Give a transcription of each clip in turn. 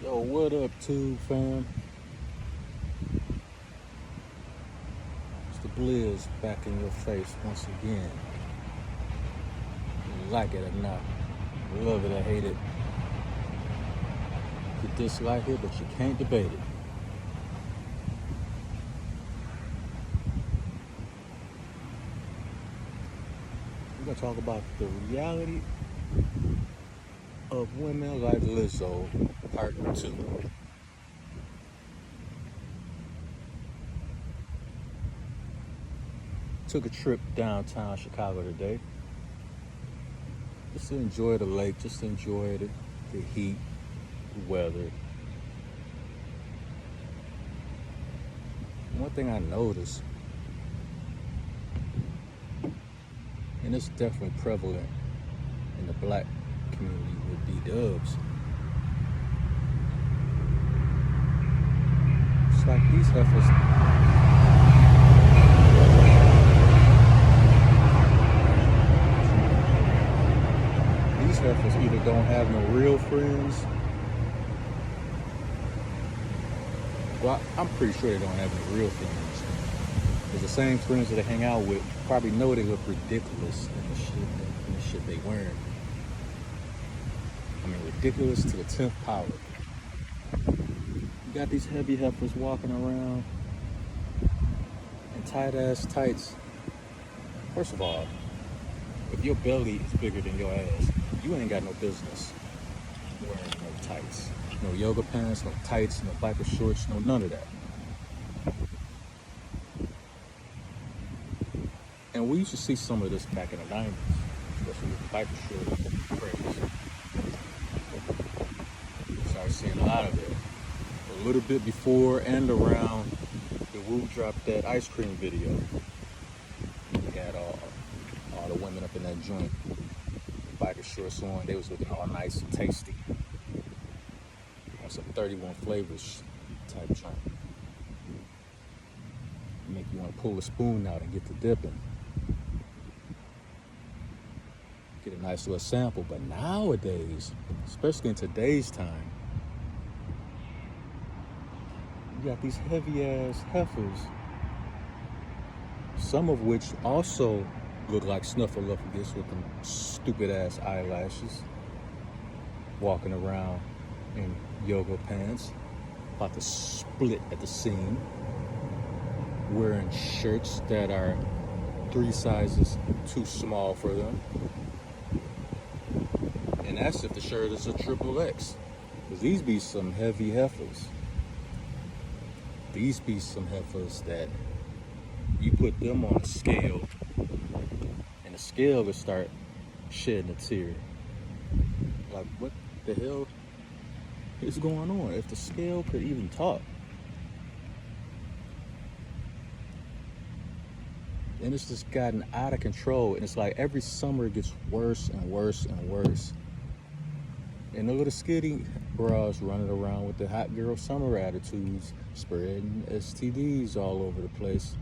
Yo, what up, tube fam? It's the Blizz back in your face once again. You like it or not, love it or hate it. You dislike it, but you can't debate it. We're gonna talk about the reality of women like Lizzo, part 2. Took a trip downtown Chicago today. Just to enjoy the lake, just to enjoy the heat, the weather. One thing I noticed, and it's definitely prevalent in the black community with B-dubs. It's like these heifers, either don't have no real friends. Well, I'm pretty sure they don't have any real friends. Because the same friends that they hang out with probably know they look ridiculous in the shit they wearing. I mean, ridiculous to the 10th power. You got these heavy heifers walking around in tight-ass tights. First of all, if your belly is bigger than your ass, you ain't got no business wearing no tights. No yoga pants, no tights, no biker shorts, no none of that. And we used to see some of this back in the 90s, especially with the biker short craze. Started seeing a lot of it. A little bit before and around the Wu dropped that ice cream video. We had all the women up in that joint, biker shorts on. They was looking all nice and tasty. On some 31 flavors type joint. Make you want to pull a spoon out and get to dipping. Get a nice little sample. But nowadays, especially in today's time, you got these heavy ass heifers, some of which also look like snuffleupagus with them stupid ass eyelashes, walking around in yoga pants, about to split at the seam, wearing shirts that are 3 sizes too small for them. And that's if the shirt is a XXX. Because these be some heavy heifers. These be some heifers that you put them on a scale, and the scale will start shedding a tear. Like, what the hell is going on? If the scale could even talk. And it's just gotten out of control. And it's like every summer it gets worse and worse and worse. And the little skinny bras running around with the hot girl summer attitudes, spreading STDs all over the place.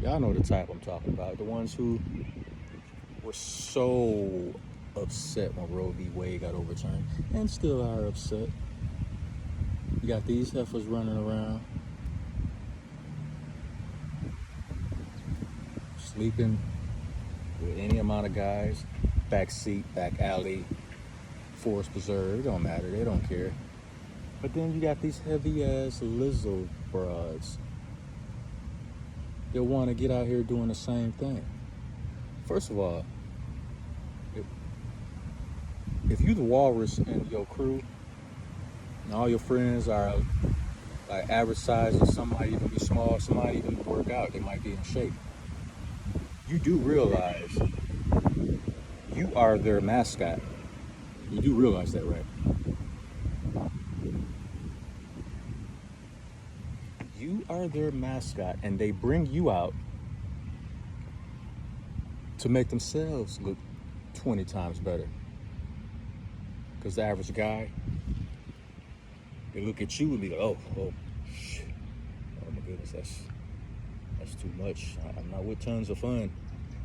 Y'all know the type I'm talking about. The ones who were so upset when Roe v. Wade got overturned, and still are upset. You got these heifers running around, sleeping with any amount of guys, back seat, back alley, forest preserve, it don't matter, they don't care. But then you got these heavy ass Lizzo broads that want to get out here doing the same thing. First of all, if you the walrus in your crew and all your friends are like average size, or some might even be small, some might even work out, they might be in shape, you do realize you are their mascot. You do realize that, right? You are their mascot, and they bring you out to make themselves look 20 times better. Because the average guy, they look at you and be like, oh shit, oh my goodness, that's too much. I'm not with tons of fun.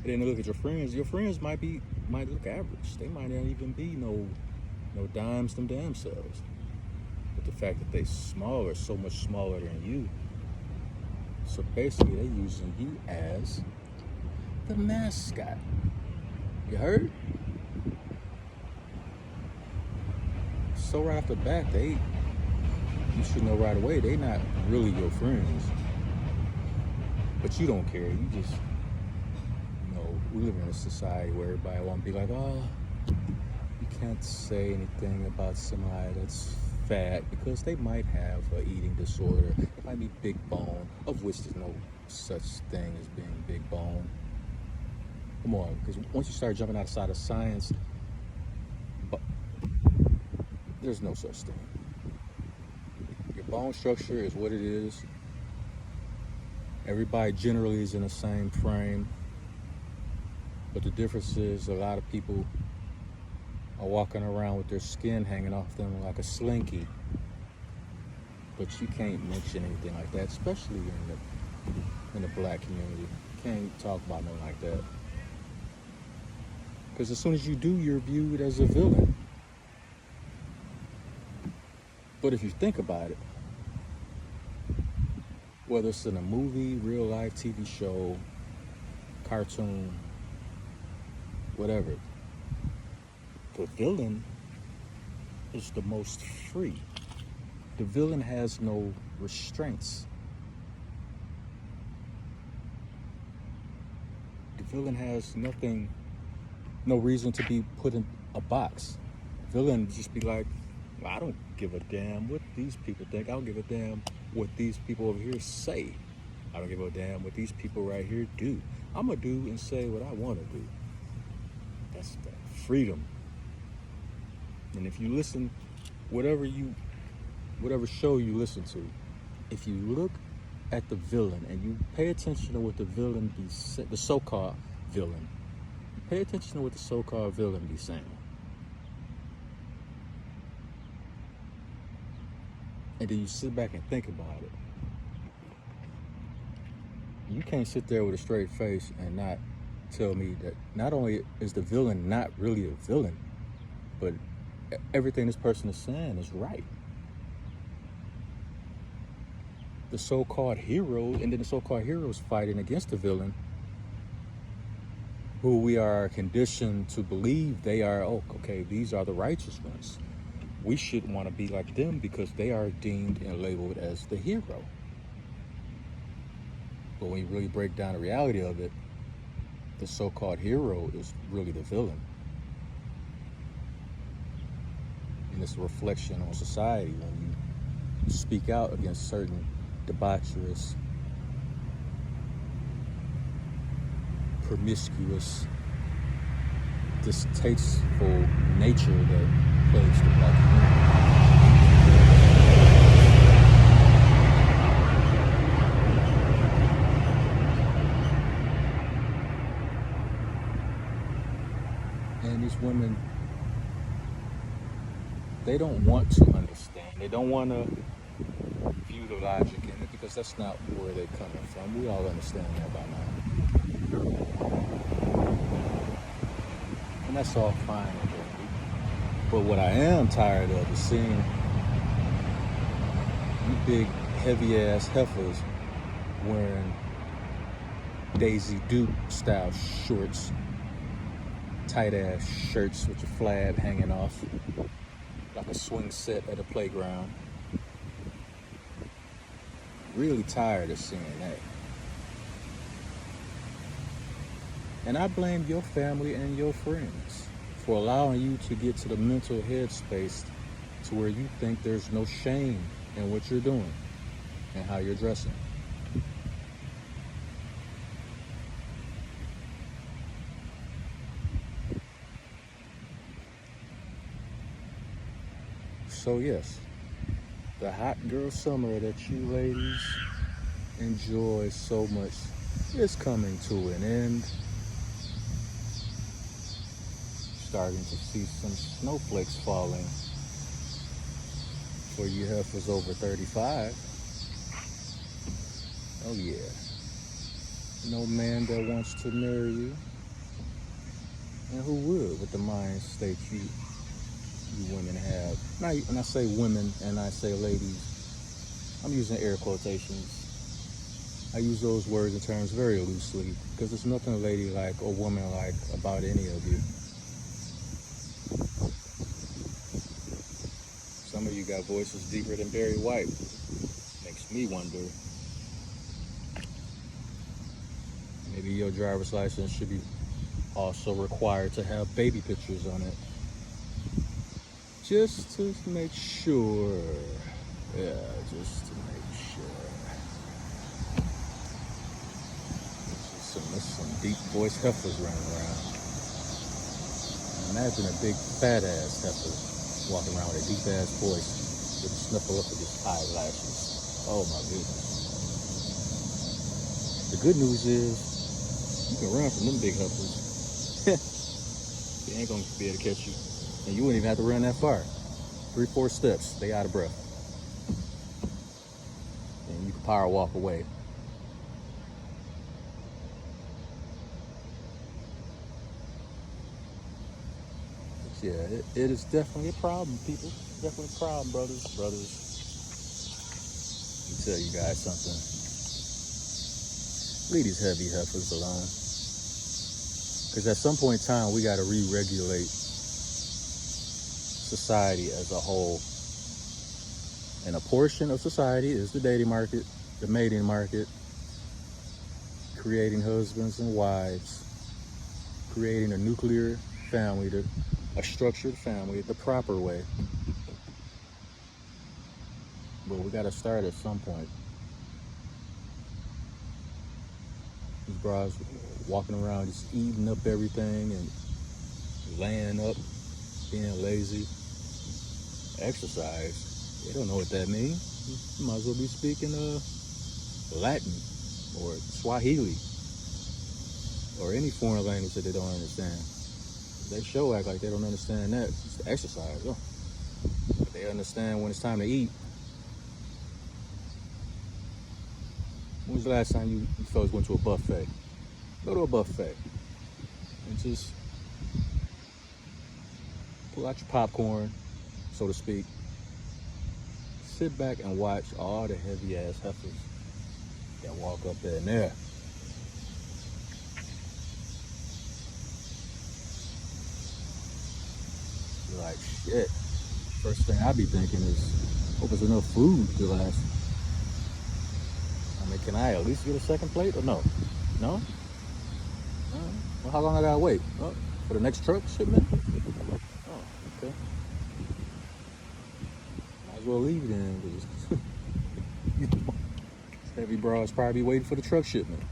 And then look at your friends. Your friends might look average. They might not even be no No dimes, them damn selves. But the fact that they smaller, so much smaller than you. So basically, they using you as the mascot. You heard? So right off the bat, you should know right away, they not really your friends. But you don't care. You just, we live in a society where everybody want to be like, oh, you can't say anything about somebody that's fat because they might have an eating disorder. They might be big bone, of which there's no such thing as being big bone. Come on, because once you start jumping outside of science, there's no such thing. Your bone structure is what it is. Everybody generally is in the same frame. But the difference is a lot of people are walking around with their skin hanging off them like a slinky. But you can't mention anything like that, especially in the black community. You can't talk about nothing like that. Because as soon as you do, you're viewed as a villain. But if you think about it, whether it's in a movie, real life, TV show, cartoon, whatever, the villain is the most free. The villain has no restraints. The villain has no reason to be put in a box. Villain just be like, I don't give a damn what these people think. I don't give a damn what these people over here say. I don't give a damn what these people right here do. I'm going to do and say what I want to do. That's the freedom. And if you listen, whatever show you listen to, if you look at the villain and you pay attention to what the villain the so-called villain, pay attention to what the so-called villain be saying. And then you sit back and think about it. You can't sit there with a straight face and not tell me that not only is the villain not really a villain, but everything this person is saying is right. The so-called hero, and then the so-called heroes fighting against the villain, who we are conditioned to believe they are, these are the righteous ones. We should want to be like them because they are deemed and labeled as the hero. But when you really break down the reality of it, the so-called hero is really the villain. And it's a reflection on society when you speak out against certain debaucherous, promiscuous, distasteful nature that plagues the black community. And these women, they don't want to understand. They don't want to view the logic in it because that's not where they're coming from. We all understand that by now. And that's all fine and dandy. But what I am tired of is seeing you big, heavy-ass heifers wearing Daisy Duke style shorts, tight-ass shirts with your flab hanging off like a swing set at a playground. Really tired of seeing that. And I blame your family and your friends for allowing you to get to the mental headspace to where you think there's no shame in what you're doing and how you're dressing. So yes, the hot girl summer that you ladies enjoy so much is coming to an end. Starting to see some snowflakes falling for you heifers over 35. Oh yeah. No man that wants to marry you. And who would with the mind state you you women have. Now, when I say women and I say ladies, I'm using air quotations. I use those words and terms very loosely because there's nothing ladylike or womanlike about any of you. Some of you got voices deeper than Barry White. Makes me wonder. Maybe your driver's license should be also required to have baby pictures on it. Just to make sure. Yeah, just to make sure. There's some deep voice heifers running around. Imagine a big fat ass heifer walking around with a deep ass voice with a sniffle up with his eyelashes. Oh my goodness. The good news is you can run from them big heifers. They ain't gonna be able to catch you. And you wouldn't even have to run that far. 3-4 steps, they out of breath. And you can power walk away. But yeah, it is definitely a problem, people. Definitely a problem, brothers. Let me tell you guys something. Leave these heavy heifers alone. Because at some point in time, we got to re-regulate society as a whole. And a portion of society is the dating market, the mating market, creating husbands and wives, creating a nuclear family, a structured family the proper way. But we got to start at some point. These bras walking around just eating up everything and laying up, being lazy. Exercise. They don't know what that means. You might as well be speaking Latin or Swahili or any foreign language that they don't understand. They sure act like they don't understand that. It's exercise. Oh. But they understand when it's time to eat. When was the last time you fellas went to a buffet? Go to a buffet and just pull out your popcorn, so to speak. Sit back and watch all the heavy ass heifers that walk up there and there. You're like, shit. First thing I be thinking is, hope there's enough food to last. I mean, can I at least get a second plate or no? No? Well, how long I gotta wait? Oh, for the next truck shipment? Oh, okay. Might as well leave it in. Heavy bras probably waiting for the truck shipment.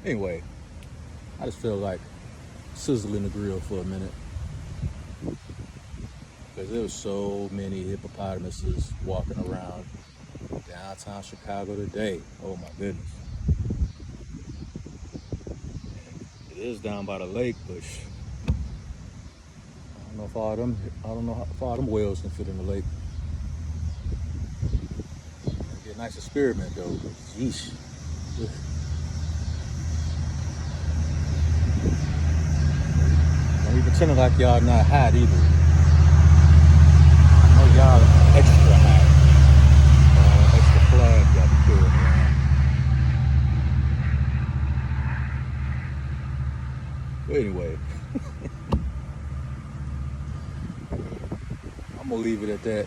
Anyway, I just feel like sizzling the grill for a minute. Because there was so many hippopotamuses walking around downtown Chicago today. Oh my goodness. It is down by the lake, but I don't know if all them whales can fit in the lake. It'd be a nice experiment though. Yeesh. Don't be pretending like y'all not hot either. I know y'all extra hot. Extra flag y'all be doing around. But anyway. I'm gonna leave it at that.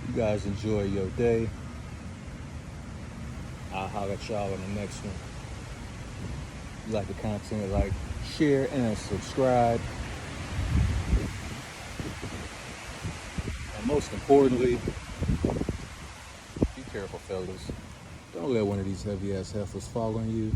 You guys enjoy your day. I'll holler at y'all on the next one. If you like the content, like, share, and subscribe. And most importantly, be careful, fellas. Don't let one of these heavy ass heifers fall on you.